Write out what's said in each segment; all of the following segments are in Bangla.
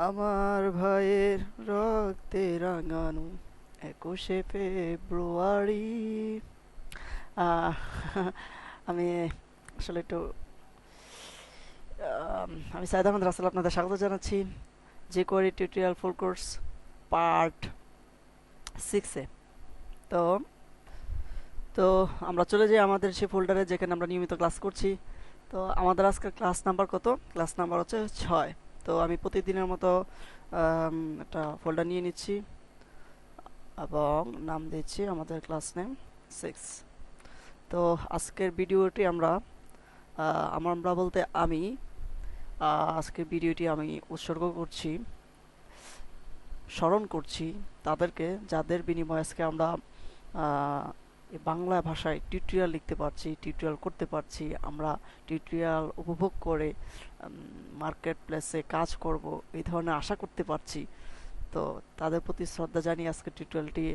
আমার ভাইয়ের রক্তে রাঙানো 21শে ফেব্রুয়ারি। আহ, আমি আসলে একটু আমি সাইদ আহমেদ রাসেল আপনাদের স্বাগত জানাচ্ছি যে query tutorial full course part 6-এ। তো তো আমরা চলে যাই আমাদের সেই ফোল্ডারে যেখানে আমরা নিয়মিত ক্লাস করছি। তো আমাদের আজকে ক্লাস নাম্বার কত? ক্লাস নাম্বার হচ্ছে 6। তো আমি প্রতিদিনের মতো একটা ফোল্ডার নিয়ে নিচ্ছি এবং নাম দিচ্ছি আমাদের ক্লাস নেম 6। তো আজকের ভিডিওটি আমরা বলতে আমি আজকের ভিডিওটি আমি উৎসর্গ করছি, স্মরণ করছি তাদেরকে যাদের বিনিময়ে আজকে আমরা এই বাংলা ভাষায় টিউটোরিয়াল লিখতে পারছি, টিউটোরিয়াল করতে পারছি, আমরা টিউটোরিয়াল উপভোগ করে মার্কেট প্লেসে কাজ করব এই ধরনের আশা করতে পারছি। তো তাদের প্রতি শ্রদ্ধা জানিয়ে আজকে টিউটোরিয়ালটি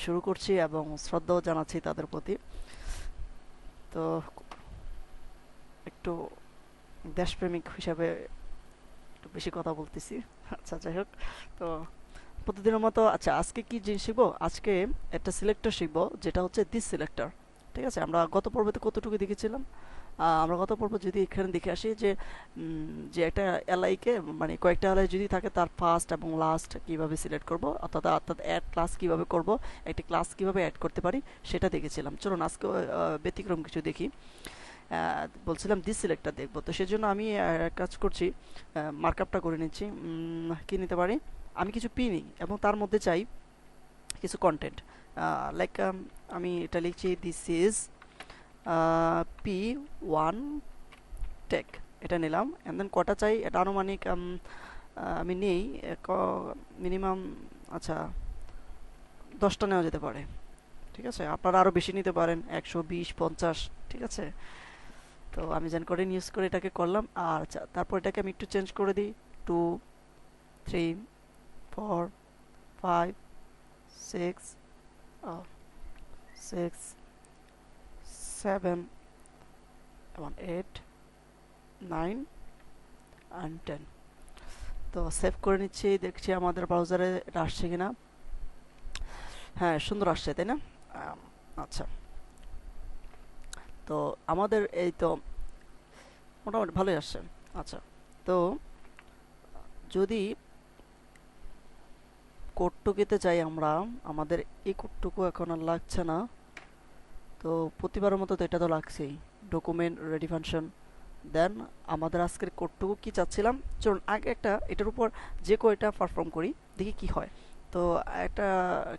শুরু করছি এবং শ্রদ্ধাও জানাচ্ছি তাদের প্রতি। তো একটু দেশপ্রেমিক হিসাবে একটু বেশি কথা বলতেছি। আচ্ছা, যাই হোক। তো প্রতিদিনের মতো আচ্ছা আজকে কি জিনিস শিখবো? আজকে একটা সিলেক্টর শিখবো যেটা হচ্ছে দিস সিলেক্টর। ঠিক আছে, আমরা গত পর্বতে কতটুকু দেখেছিলাম? আমরা গত পর্ব যদি এখানে দেখে আসি যে যে একটা এলআইকে মানে কয়েকটা এলআই যদি থাকে তার ফার্স্ট এবং লাস্ট কিভাবে সিলেক্ট করব, অর্থাৎ অ্যাড ক্লাস কিভাবে করব, একটা ক্লাস কিভাবে অ্যাড করতে পারি সেটা দেখেছিলাম। চলুন আজকে ব্যতিক্রম কিছু দেখি। বলছিলাম দিস সিলেক্টর দেখবো, তো সেজন্য আমি কাজ করছি, মার্কআপটা করে নিচ্ছি। কি নিতে পারি? আমি কিছু পি নিই এবং তার মধ্যে চাই কিছু কন্টেন্ট। লাইক আমি এটা লিখছি this is P one take, এটা নিলাম। অ্যান্ড দেন কটা চাই এটা আনুমানিক আমি নেই মিনিমাম। আচ্ছা, 10টা নেওয়া যেতে পারে। ঠিক আছে, আপনারা আরও বেশি নিতে পারেন, 120, 50। ঠিক আছে, তো আমি যেন করে ইউজ করে এটাকে করলাম। আর আচ্ছা, তারপর এটাকে আমি একটু চেঞ্জ করে দিই। 2, 3, 4, 5, 6, 6, 7 এবং 8, 9 and 10। তো সেভ করে নিচ্ছি, দেখছি আমাদের ব্রাউজারে এটা আসছে কিনা। হ্যাঁ, সুন্দর আসছে, তাই না? আচ্ছা, তো আমাদের এই তো মোটামুটি ভালোই আসছে। আচ্ছা, তো যদি কোডটুকুতে চাই আমরা, আমাদের এই কোডটুকু এখন আর লাগছে না। তো প্রতিবারের মতো তো এটা তো লাগছেই, ডকুমেন্ট রেডি ফাংশন। দেন আমাদের আজকের কোডটুকু কি চাচ্ছিলাম, চলুন আগে একটা এটার উপর যে কয়টা পারফর্ম করি দেখি কি হয়। তো একটা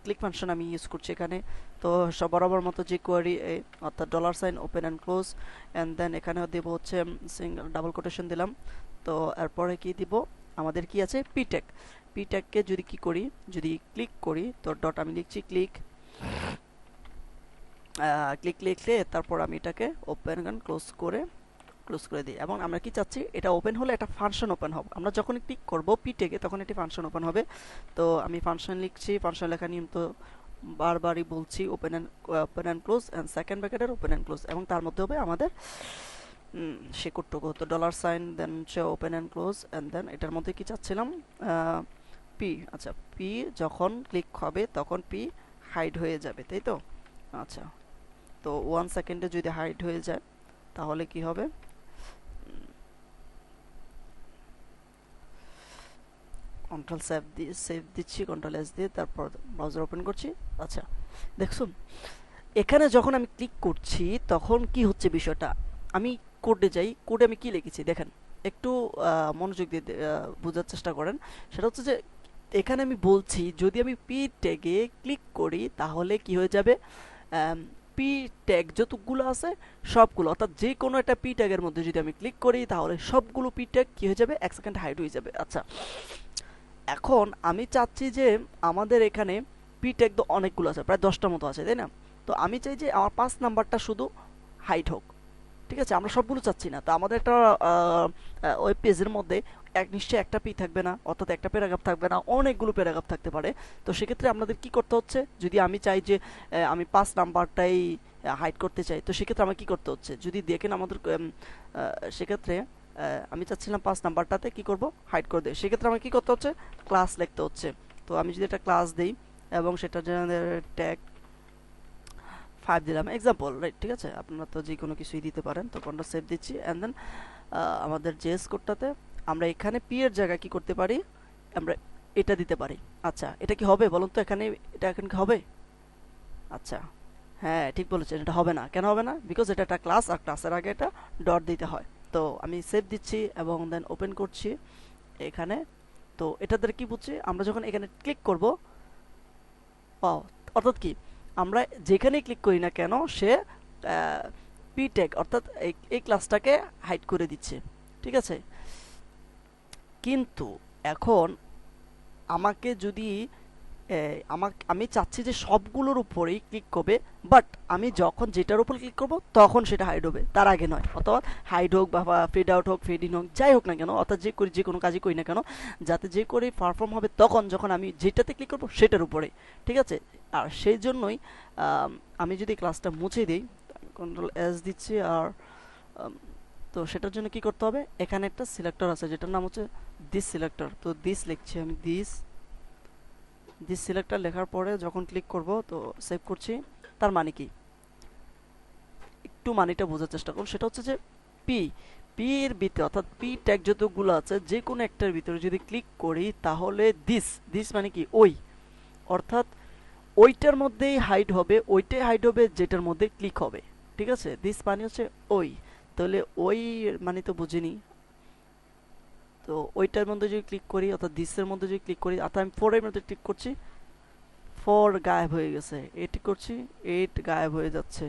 ক্লিক ফাংশন আমি ইউজ করছি এখানে। তো সব বরাবর মতো যে কোয়ারি অর্থাৎ $সাইন open and close, and then এখানে দেবো হচ্ছে সিঙ্গেল ডাবল কোটেশন দিলাম। তো এরপরে কি দিব, আমাদের কি আছে পিটেক। পিটেককে যদি কি করি, যদি ক্লিক করি, তো ডট আমি লিখছি ক্লিক, ক্লিক লিখলে তারপর আমি এটাকে ওপেন অ্যান্ড ক্লোজ করে দিই। এবং আমরা কি চাচ্ছি, এটা ওপেন হলে একটা ফাংশন ওপেন হবে। আমরা যখন ক্লিক করব পিটেকে তখন একটি ফাংশন ওপেন হবে। তো আমি ফাংশন লিখছি, ফাংশন লেখা নিয়ম তো বারবারই বলছি, open and close and second ব্র্যাকেটের ওপেন অ্যান্ড ক্লোজ, এবং তার মধ্যে হবে আমাদের সে কোডটুকু। তো $সাইন দেন হচ্ছে open and close, and then এটার মধ্যে কি চাচ্ছিলাম, পি। আচ্ছা, পি যখন ক্লিক হবে তখন পি হাইড হয়ে যাবে, তাই তো? আচ্ছা, তো 1 সেকেন্ডে যদি হাইড হয়ে যায় তাহলে কি হবে, কন্ট্রোল সেভ দিচ্ছি, কন্ট্রোল এস দিয়ে তারপর ব্রাউজার ওপেন করছি। আচ্ছা, দেখুন এখানে যখন আমি ক্লিক করছি তখন কি হচ্ছে বিষয়টা, আমি কোডে যাই, কোডে আমি কি লিখেছি দেখেন, একটু মনোযোগ দিয়ে বোঝার চেষ্টা করেন। সেটা হচ্ছে যে এখানে আমি বলছি যদি আমি পি ট্যাগে ক্লিক করি তাহলে কি হয়ে যাবে, পি ট্যাগ যতগুলো আছে সবগুলো, অর্থাৎ যে কোনো একটা পি ট্যাগের মধ্যে যদি আমি ক্লিক করি তাহলে সবগুলো পি ট্যাগ কি হয়ে যাবে, 1 সেকেন্ড হাইড হয়ে যাবে। আচ্ছা, এখন আমি চাচ্ছি যে আমাদের এখানে পি ট্যাগ তো অনেকগুলো আছে, প্রায় 10টার মতো আছে, তাই না? তো আমি চাই যে আমার 5 নাম্বারটা শুধু হাইড হোক। ঠিক আছে, আমরা সবগুলো চাচ্ছি না। তো আমাদের একটা ওয়েব পেজের মধ্যে নিশ্চয়ই একটা পি থাকবে না, অর্থাৎ একটা প্যারাগ্রাফ থাকবে না, অনেকগুলো প্যারাগ্রাফ থাকতে পারে। তো সেক্ষেত্রে আপনাদের কি করতে হচ্ছে, যদি আমি চাই যে আমি 5 নাম্বারটাই হাইড করতে চাই, তো সেক্ষেত্রে আমার কি করতে হচ্ছে যদি দেখেন আমাদের সেক্ষেত্রে আমি চাচ্ছিলাম 5 নাম্বারটাতে কি করব, হাইড করে দেই। সেক্ষেত্রে আমাকে কি করতে হচ্ছে, ক্লাস লিখতে হচ্ছে। তো আমি যদি একটা ক্লাস দেই এবং সেটা ট্যাগ 5 দিলাম এক্সাম্পল, রাইট? ঠিক আছে, আপনারা তো যে কোনো কিছুই দিতে পারেন। তো কোনটা সেভ দিচ্ছি অ্যান্ড দেন আমাদের জেএস কোডটাতে আমরা এখানে পি এর জায়গায় কি করতে পারি, আমরা এটা দিতে পারি। আচ্ছা, এটা কি হবে বলুন তো, এখানে এটা এখন কি হবে? আচ্ছা, হ্যাঁ ঠিক বলেছেন, এটা হবে না। কেন হবে না? বিকজ এটা একটা ক্লাস, আর ক্লাসের আগে এটা ডট দিতে হয়। তো আমি সেভ দিচ্ছি এবং দেন ওপেন করছি এখানে। তো এটা দ্বারা কি বুঝছি, আমরা যখন এখানে ক্লিক করব, অর্থাৎ কি, আমরা যেখানেই ক্লিক করি না কেন সে পি ট্যাগ অর্থাৎ এই ক্লাসটাকে হাইড করে দিচ্ছে। ঠিক আছে, কিন্তু এখন আমাকে যদি আমি চাচ্ছি যে সবগুলোর উপরেই ক্লিক করবে, বাট আমি যখন যেটার উপর ক্লিক করব তখন সেটা হাইড হবে, তার আগে নয়। অথবা হাইড হোক বা ফেড আউট হোক, ফেড ইন হোক, যাই হোক না কেন, অর্থাৎ যে কোনো কাজই করি না কেন, যাতে যে করে পারফর্ম হবে তখন যখন আমি যেটাতে ক্লিক করব সেটার উপরে। ঠিক আছে, আর সেই জন্যই আমি যদি ক্লাসটা মুছে দিই, কন্ট্রোল এস দিচ্ছি, আর তো সেটার জন্য কি করতে হবে, এখানে একটা সিলেক্টর আছে যেটার নাম হচ্ছে দিস সিলেক্টর। তো দিস লিখছি আমি, দিস সিলেক্টর লেখার পরে যখন ক্লিক করব, তো সেভ করছি। তার মানে কি, একটু মানেটা বোঝার চেষ্টা করুন। সেটা হচ্ছে যে পি পি এর ভিতরে, অর্থাৎ পি ট্যাগ যতগুলো আছে যে কোনো একটার ভিতরে যদি ক্লিক করি তাহলে দিস মানে কি ওই, অর্থাৎ ওইটার মধ্যেই হাইড হবে, ওইটাই হাইড হবে যেটার মধ্যে ক্লিক হবে। ঠিক আছে, দিস মানে হচ্ছে ওই। তাহলে ওই মানে তো বুঝিনি। তো ওইটার মধ্যে যদি ক্লিক করি, অর্থাৎ দিসের মধ্যে যদি ক্লিক করি, অর্থাৎ আমি 4 এর মধ্যে ক্লিক করছি, 4 গায়েব হয়ে গেছে। 8 করছি, 8 গায়েব হয়ে যাচ্ছে।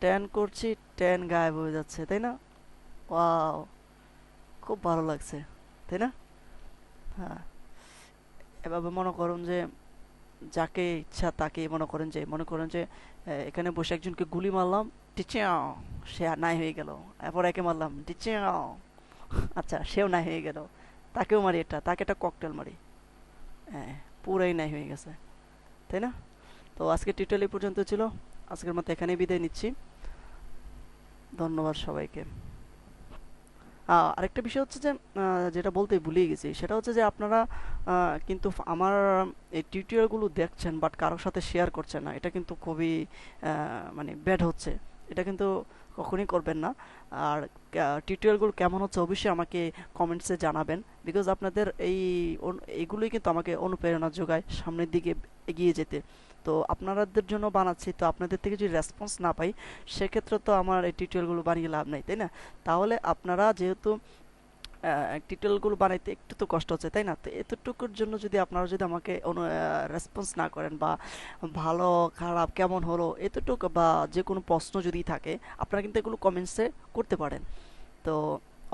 10 করছি, 10 গায়েব হয়ে যাচ্ছে, তাই না? ওয়াও, খুব ভালো লাগছে, তাই না? হ্যাঁ, এভাবে মনে করুন যে যাকে ইচ্ছা তাকে মনে করেন যে এখানে বসে একজনকে গুলি মারলাম, টিচাও, সে নাই হয়ে গেল। এরপর একে মারলাম, টিচাও, আচ্ছা সেও নাই হয়ে গেল। তাকেও মারি, তাকে একটা ককটেল মারি, হ্যাঁ, পুরাই নাই হয়ে গেছে, তাই না? তো আজকে টিউটোরিয়াল এই পর্যন্ত ছিল। আজকের মতো এখানেই বিদায় নিচ্ছি। ধন্যবাদ সবাইকে। আরেকটা বিষয় হচ্ছে যে যেটা বলতে ভুলিয়ে গেছি, সেটা হচ্ছে যে আপনারা কিন্তু আমার এই টিউটোরিয়ালগুলো দেখছেন বাট কারোর সাথে শেয়ার করছেন না। এটা কিন্তু খুবই মানে ব্যাড হচ্ছে। এটা কিন্তু কখনই করবেন না। আর টিউটোরিয়ালগুলো কেমন হচ্ছে অবশ্যই আমাকে কমেন্টসে জানাবেন, বিকজ আপনাদের এইগুলোই কিন্তু আমাকে অনুপ্রেরণা যোগায় সামনের দিকে এগিয়ে যেতে। তো আপনাদের জন্য বানাচ্ছি, তো আপনাদের থেকে যদি রেসপন্স না পাই সেক্ষেত্রে তো আমার এই টিউটোরিয়ালগুলো বানিয়ে লাভ নাই, তাই না? তাহলে আপনারা যেহেতু টিউটোরিয়ালগুলো বানাইতে একটু তো কষ্ট হচ্ছে, তাই না? তো এতটুকুর জন্য যদি আপনারা যদি আমাকে রেসপন্স না করেন, বা ভালো খারাপ কেমন হলো এতটুকু, বা যে কোনো প্রশ্ন যদি থাকে, আপনারা কিন্তু এগুলো কমেন্টসে করতে পারেন। তো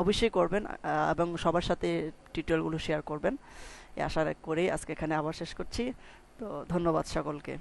অবশ্যই করবেন এবং সবার সাথে টিউটোরিয়ালগুলো শেয়ার করবেন, এই আশা করে আজকে এখানে আবার শেষ করছি। তো ধন্যবাদ সকলকে।